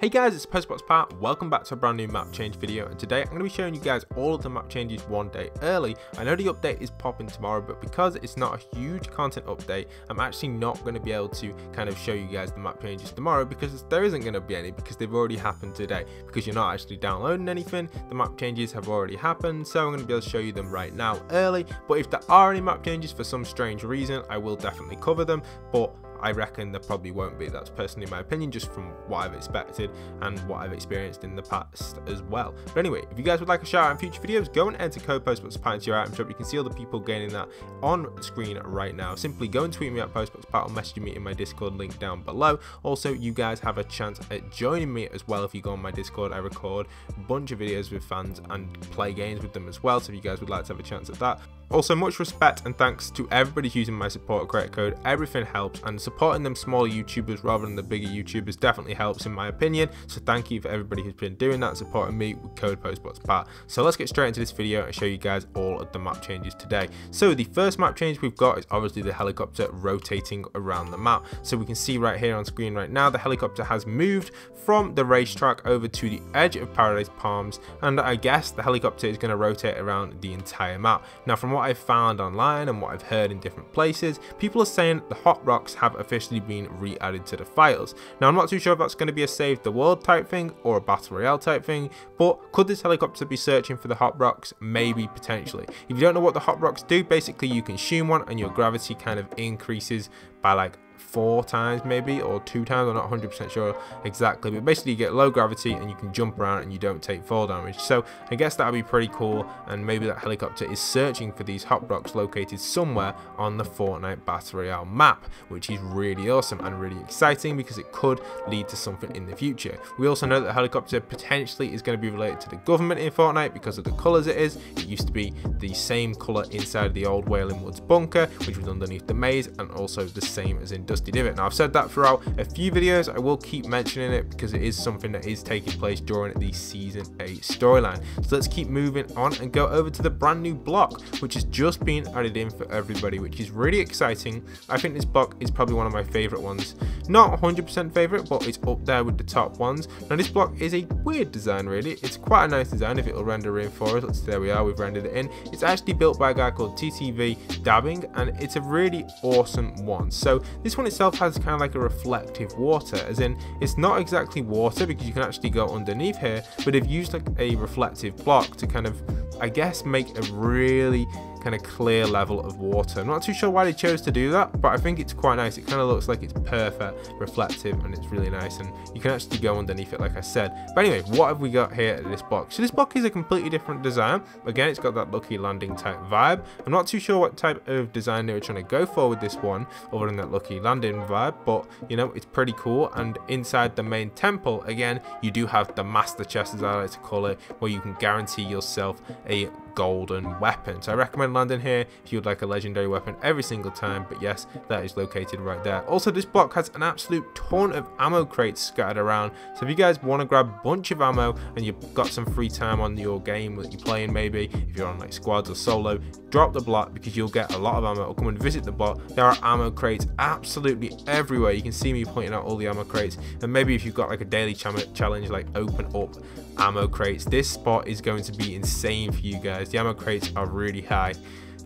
Hey guys, it's postboxpat. Welcome back to a brand new map change video, and today I'm going to be showing you guys all of the map changes one day early. I know the update is popping tomorrow, but because it's not a huge content update, I'm actually not going to be able to kind of show you guys the map changes tomorrow because there isn't going to be any, because they've already happened today. Because you're not actually downloading anything, the map changes have already happened, so I'm going to be able to show you them right now early. But if there are any map changes for some strange reason, I will definitely cover them, but I reckon there probably won't be. That's personally my opinion, just from what I've expected and what I've experienced in the past as well. But anyway, if you guys would like a shout out in future videos, go and enter code postboxpat into your item shop. You can see all the people gaining that on the screen right now. Simply go and tweet me at postboxpat or message me in my Discord link down below. Also, you guys have a chance at joining me as well if you go on my Discord. I record a bunch of videos with fans and play games with them as well, so if you guys would like to have a chance at that. Also, much respect and thanks to everybody using my support credit code. Everything helps, and supporting them smaller YouTubers rather than the bigger YouTubers definitely helps in my opinion. So thank you for everybody who's been doing that, supporting me with code postboxpat. So let's get straight into this video and show you guys all of the map changes today. So the first map change we've got is obviously the helicopter rotating around the map. So we can see right here on screen right now, the helicopter has moved from the racetrack over to the edge of Paradise Palms, and I guess the helicopter is going to rotate around the entire map. Now, from what I've found online and what I've heard in different places, people are saying the hot rocks have officially been re-added to the files. Now, I'm not too sure if that's going to be a save the world type thing or a battle royale type thing, but could this helicopter be searching for the hot rocks? Maybe, potentially. If you don't know what the hot rocks do, basically you can shoot one and your gravity kind of increases by like 4 times maybe, or 2 times. I'm not 100% sure exactly, but basically you get low gravity and you can jump around and you don't take fall damage. So I guess that would be pretty cool, and maybe that helicopter is searching for these hot rocks located somewhere on the Fortnite Battle Royale map, which is really awesome and really exciting because it could lead to something in the future. We also know that the helicopter potentially is going to be related to the government in Fortnite because of the colours it is. It used to be the same colour inside the old Wailing Woods bunker, which was underneath the maze, and also the same as in Dusty Divot. Now, I've said that throughout a few videos. I will keep mentioning it because it is something that is taking place during the season 8 storyline. So let's keep moving on and go over to the brand new block, which has just been added in for everybody, which is really exciting. I think this block is probably one of my favorite ones. Not 100% favorite, but it's up there with the top ones. Now, this block is a weird design, really. It's quite a nice design if it'll render in for us. There we are, we've rendered it in. It's actually built by a guy called TTV Dabbing, and it's a really awesome one. So this one itself has kind of like a reflective water, as in it's not exactly water because you can actually go underneath here, but they've used like a reflective block to kind of, I guess, make a really kind of clear level of water. I'm not too sure why they chose to do that, but I think it's quite nice. It kind of looks like it's perfect, reflective, and it's really nice, and you can actually go underneath it like I said. But anyway, what have we got here at this block? So this block is a completely different design. Again, it's got that lucky landing type vibe. I'm not too sure what type of design they were trying to go for with this one other than that lucky landing vibe, but you know, it's pretty cool. And inside the main temple, again, you do have the master chest, as I like to call it, where you can guarantee yourself a golden weapon. So I recommend landing here if you would like a legendary weapon every single time, but yes, that is located right there. Also, this block has an absolute ton of ammo crates scattered around, so if you guys want to grab a bunch of ammo and you've got some free time on your game that you're playing, maybe if you're on like squads or solo, drop the block because you'll get a lot of ammo, or come and visit the block. There are ammo crates absolutely everywhere. You can see me pointing out all the ammo crates, and maybe if you've got like a daily challenge like open up ammo crates, this spot is going to be insane for you guys. The ammo crates are really high.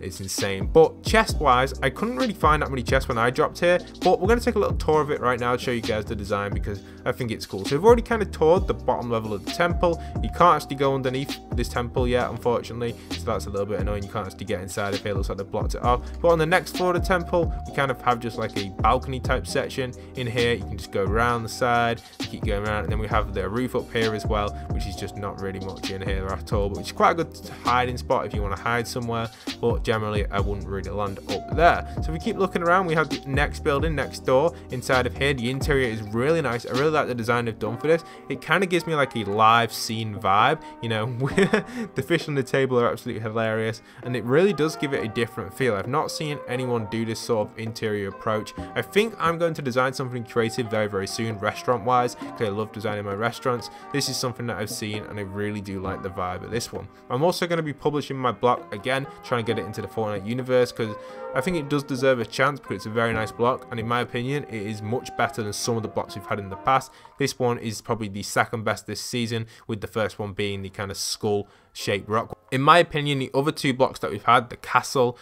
It's insane. But chest wise, I couldn't really find that many chests when I dropped here, but we're going to take a little tour of it right now to show you guys the design because I think it's cool. So we've already kind of toured the bottom level of the temple. You can't actually go underneath this temple yet, unfortunately, so that's a little bit annoying. You can't actually get inside of here. It looks like they blocked it off. But on the next floor of the temple, we kind of have just like a balcony type section in here. You can just go around the side, keep going around, and then we have the roof up here as well, which is just not really much in here at all, but which is quite a good hiding spot if you want to hide somewhere, but generally I wouldn't really land up there. So if we keep looking around, we have the next building next door. Inside of here, the interior is really nice. I really like the design they've done for this. It kind of gives me like a live scene vibe, you know. The fish on the table are absolutely hilarious, and it really does give it a different feel. I've not seen anyone do this sort of interior approach. I think I'm going to design something creative very soon, restaurant wise, because I love designing my restaurants. This is something that I've seen and I really do like the vibe of this one. I'm also going to be publishing my block again, trying to get it into the Fortnite universe, because I think it does deserve a chance because it's a very nice block, and in my opinion it is much better than some of the blocks we've had in the past. This one is probably the second best this season, with the first one being the kind of skull shaped rock. In my opinion, the other two blocks that we've had, the castle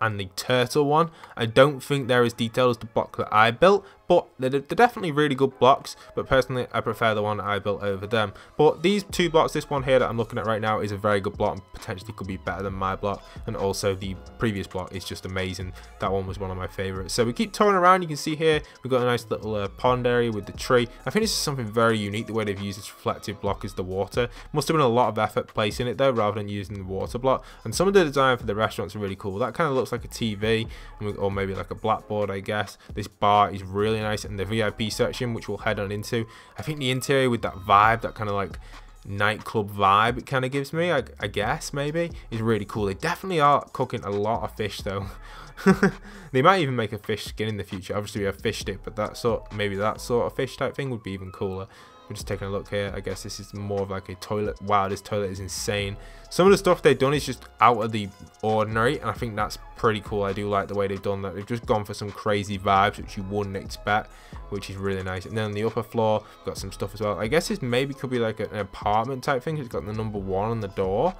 and the turtle one, I don't think they're as detailed as the block that I built, but they're definitely really good blocks. But personally, I prefer the one that I built over them. But these two blocks, this one here that I'm looking at right now, is a very good block and potentially could be better than my block, and also the previous block is just amazing. That one was one of my favorites. So we keep touring around. You can see here we've got a nice little pond area with the tree. I think this is something very unique, the way they've used this reflective block is the water. Must have been a lot of effort placing it though, rather than using the water block. And some of the design for the restaurants are really cool. That kind of looks like a TV, or maybe like a blackboard, I guess. This bar is really nice, and the VIP section, which we'll head on into, I think the interior with that vibe, that kind of like nightclub vibe it kind of gives me, I guess, maybe, is really cool. They definitely are cooking a lot of fish though. They might even make a fish skin in the future. Obviously we have fish stick, but maybe that sort of fish type thing would be even cooler. We're just taking a look here. I guess this is more of like a toilet. Wow, this toilet is insane. Some of the stuff they've done is just out of the ordinary, and I think that's pretty cool. I do like the way they've done that. They've just gone for some crazy vibes which you wouldn't expect, which is really nice. And then on the upper floor, we've got some stuff as well. I guess this maybe could be like an apartment type thing. It's got the number 1 on the door.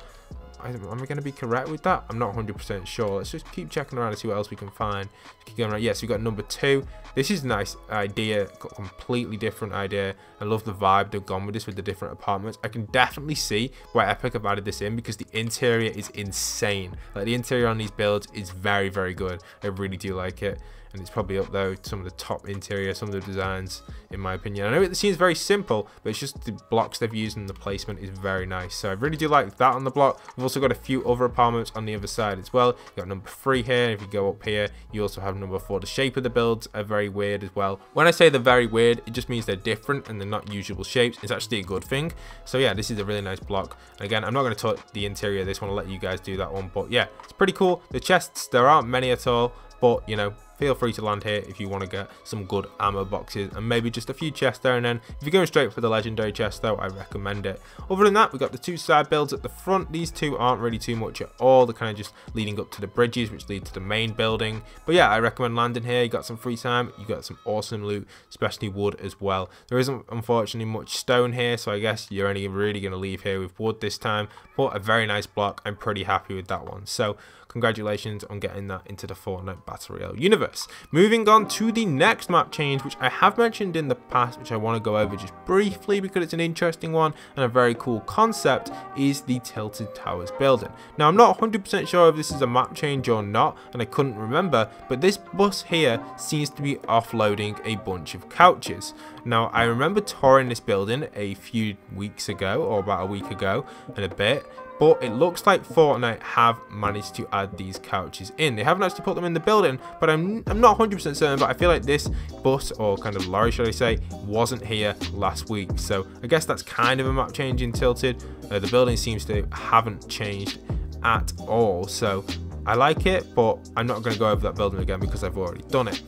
Am I going to be correct with that? I'm not 100% sure. Let's just keep checking around and see what else we can find. Keep going around. Yes, we got number 2. This is a nice idea, completely different idea. I love the vibe they've gone with this, with the different apartments. I can definitely see why Epic have added this in, because the interior is insane. Like, the interior on these builds is very, very good. I really do like it. And it's probably up there with some of the top interior, some of the designs, in my opinion. I know it seems very simple, but it's just the blocks they've used and the placement is very nice. So I really do like that on the block. We've also got a few other apartments on the other side as well. You've got number 3 here. If you go up here, you also have number 4. The shape of the builds are very weird as well. When I say they're very weird, it just means they're different and they're not usual shapes. It's actually a good thing. So yeah, this is a really nice block. And again, I'm not going to touch the interior of this one. I'll let you guys do that one. But yeah, it's pretty cool. The chests, there aren't many at all, but you know, feel free to land here if you want to get some good ammo boxes and maybe just a few chests there. And then if you're going straight for the legendary chest though, I recommend it. Other than that, we've got the 2 side builds at the front. These 2 aren't really too much at all. They're kind of just leading up to the bridges which lead to the main building. But yeah, I recommend landing here. You got some free time, you got some awesome loot, especially wood as well. There isn't unfortunately much stone here, so I guess you're only really going to leave here with wood this time, but a very nice block. I'm pretty happy with that one. So congratulations on getting that into the Fortnite Battle Royale universe. Moving on to the next map change, which I have mentioned in the past, which I want to go over just briefly because it's an interesting one and a very cool concept, is the Tilted Towers building. Now, I'm not 100% sure if this is a map change or not, and I couldn't remember, but this bus here seems to be offloading a bunch of couches. Now, I remember touring this building a few weeks ago, or about a week ago and a bit, but it looks like Fortnite have managed to add these couches in. They haven't actually put them in the building, but I'm not 100% certain, but I feel like this bus, or kind of lorry should I say, wasn't here last week. So I guess that's kind of a map change in Tilted. The building seems to haven't changed at all, so I like it, but I'm not going to go over that building again because I've already done it.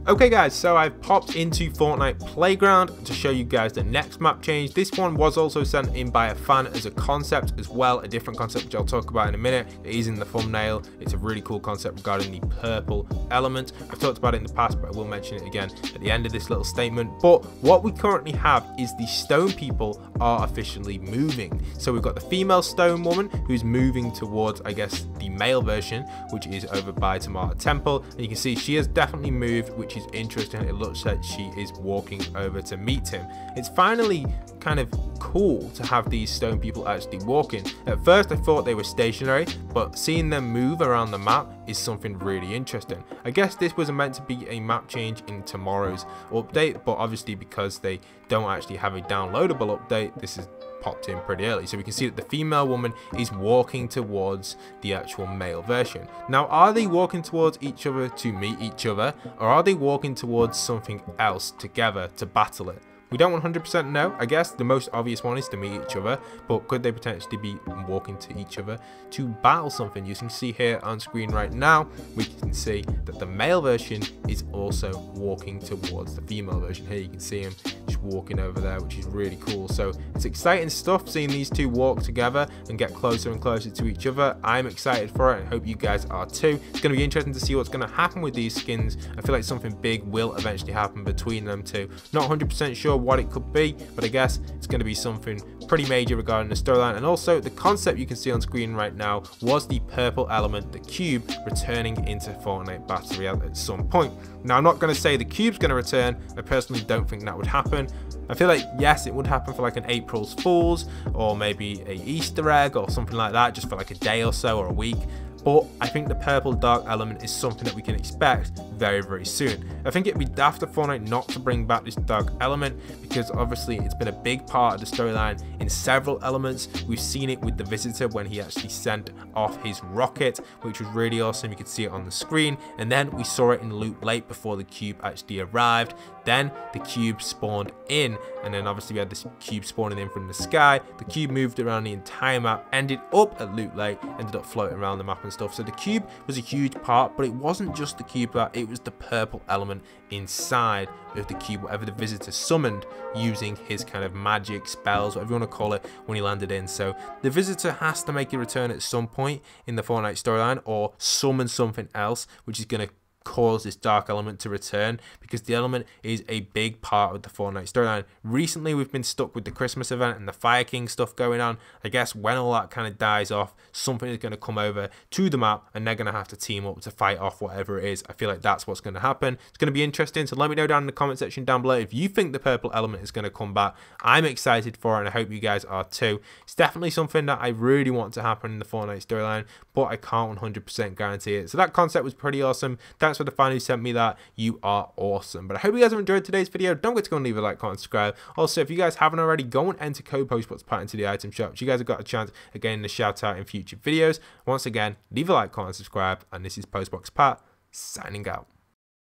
Okay guys, so I've popped into Fortnite Playground to show you guys the next map change. This one was also sent in by a fan as a concept as well, a different concept which I'll talk about in a minute. It is in the thumbnail. It's a really cool concept regarding the purple element. I've talked about it in the past, but I will mention it again at the end of this little statement. But what we currently have is the stone people are officially moving. So we've got the female stone woman who's moving towards, I guess, the male version, which is over by Tomato Temple. And you can see she has definitely moved, which is interesting. It looks like she is walking over to meet him. It's finally kind of cool to have these stone people actually walking. At first I thought they were stationary, but seeing them move around the map is something really interesting. I guess this was meant to be a map change in tomorrow's update, but obviously because they don't actually have a downloadable update, this is popped in pretty early. So we can see that the female woman is walking towards the actual male version. Now, are they walking towards each other to meet each other, or are they walking towards something else together to battle it? We don't 100% know. I guess the most obvious one is to meet each other, but could they potentially be walking to each other to battle something? You can see here on screen right now, we can see that the male version is also walking towards the female version. Here you can see him just walking over there, which is really cool. So it's exciting stuff seeing these two walk together and get closer and closer to each other. I'm excited for it, and I hope you guys are too. It's going to be interesting to see what's going to happen with these skins. I feel like something big will eventually happen between them two. Not 100% sure what it could be, but I guess it's going to be something pretty major regarding the storyline. And also the concept you can see on screen right now was the purple element, the cube, returning into Fortnite Battle Royale at some point. Now I'm not going to say the cube's going to return. I personally don't think that would happen. I feel like, yes, it would happen for like an April's Fool's or maybe a Easter egg or something like that, just for like a day or so or a week. But I think the purple dark element is something that we can expect very, very soon. I think it'd be daft of Fortnite not to bring back this dark element, because obviously it's been a big part of the storyline in several elements. We've seen it with the Visitor when he actually sent off his rocket, which was really awesome. You could see it on the screen. And then we saw it in Loot Lake before the cube actually arrived. Then the cube spawned in, and then obviously we had this cube spawning in from the sky. The cube moved around the entire map, ended up at Loot Lake, ended up floating around the map and stuff. So the cube was a huge part, but it wasn't just the cube, it was the purple element inside of the cube, whatever the Visitor summoned using his kind of magic spells, whatever you want to call it, when he landed in. So the Visitor has to make a return at some point in the Fortnite storyline, or summon something else which is going to cause this dark element to return, because the element is a big part of the Fortnite storyline. Recently we've been stuck with the Christmas event and the Fire King stuff going on. I guess when all that kind of dies off, something is going to come over to the map and they're going to have to team up to fight off whatever it is. I feel like that's what's going to happen. It's going to be interesting, so let me know down in the comment section down below if you think the purple element is going to come back. I'm excited for it, and I hope you guys are too. It's definitely something that I really want to happen in the Fortnite storyline, but I can't 100% guarantee it. So that concept was pretty awesome. Thanks for the fan who sent me that. You are awesome. But I hope you guys have enjoyed today's video. Don't forget to go and leave a like, comment, subscribe. Also, if you guys haven't already, go and enter code postboxpat into the item shop. You guys have got a chance of getting the shout out in future videos. Once again, leave a like, comment, subscribe, and this is postboxpat signing out.